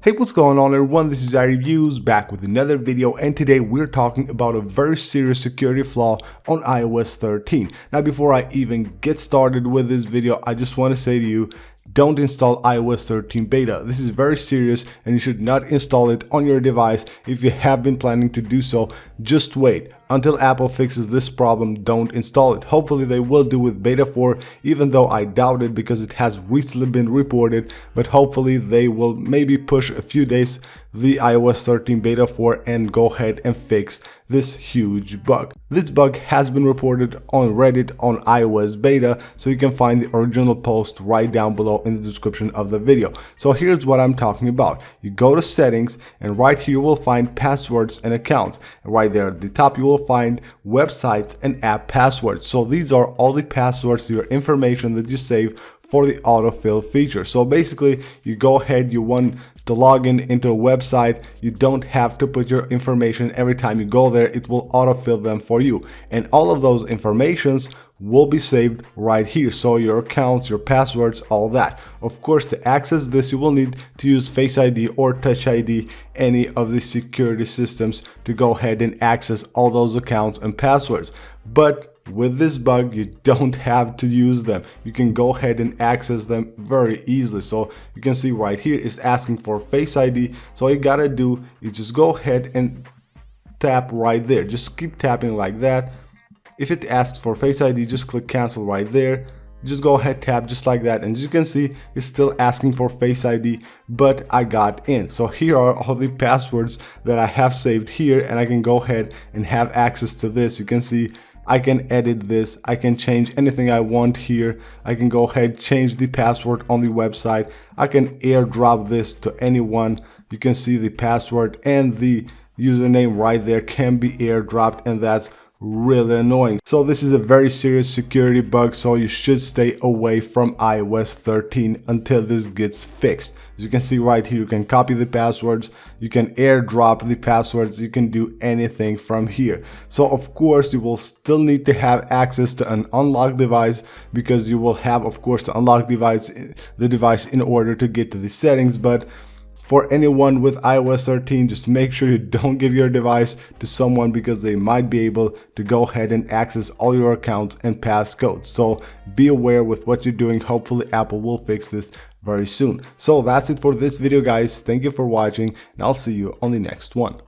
Hey, what's going on everyone, this is iReviews back with another video, and today we're talking about a very serious security flaw on iOS 13. Now before I even get started with this video, I just want to say to you, don't install iOS 13 beta. This is very serious and you should not install it on your device. If you have been planning to do so, just wait until Apple fixes this problem. Don't install it. Hopefully they will do with beta 4, even though I doubt it because it has recently been reported, but hopefully they will maybe push a few days the iOS 13 beta 4 and go ahead and fix this huge bug. This bug has been reported on Reddit on iOS beta, so you can find the original post right down below in the description of the video. So here's what I'm talking about. You go to settings and right here you will find passwords and accounts, and right there at the top you will find websites and app passwords. So these are all the passwords, your information that you save for the autofill feature. So basically you go ahead, you want to log into a website, you don't have to put your information every time you go there, it will autofill them for you, and all of those informations will be saved right here. So your accounts, your passwords, all that. Of course, to access this you will need to use Face ID or Touch ID, any of the security systems, to go ahead and access all those accounts and passwords. But with this bug, you don't have to use them. You can go ahead and access them very easily. So you can see right here it's asking for Face ID. So all you gotta do is just go ahead and tap right there. Just keep tapping like that. If it asks for Face ID, just click cancel right there. Just go ahead, tap just like that, and as you can see it's still asking for Face ID, but I got in. So here are all the passwords that I have saved here, and I can go ahead and have access to this. You can see I can edit this, I can change anything I want here. I can go ahead, change the password on the website. I can airdrop this to anyone. You can see the password and the username right there can be airdropped, and that's really annoying. So this is a very serious security bug, so you should stay away from iOS 13 until this gets fixed. As you can see right here, you can copy the passwords, you can airdrop the passwords, you can do anything from here. So of course you will still need to have access to an unlocked device, because you will have of course to unlock the device in order to get to the settings. But for anyone with iOS 13, just make sure you don't give your device to someone, because they might be able to go ahead and access all your accounts and passcodes. So be aware with what you're doing. Hopefully Apple will fix this very soon. So that's it for this video guys. Thank you for watching, and I'll see you on the next one.